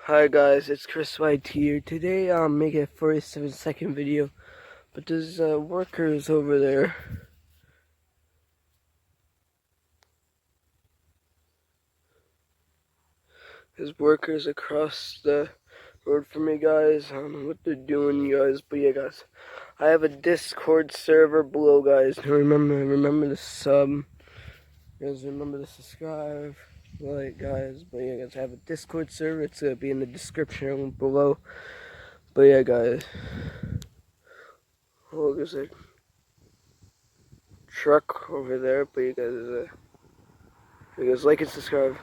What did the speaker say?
Hi guys, it's Chris White here. Today I'm making a 47-second video, but there's workers over there. There's workers across the road from me, guys. I don't know what they're doing, guys, but yeah, guys. I have a Discord server below, guys. Remember the sub. You guys remember to subscribe, like, guys. But yeah, guys, I have a Discord server. It's gonna be in the description below. But yeah, guys. Oh, there's a truck over there, but you guys like and subscribe.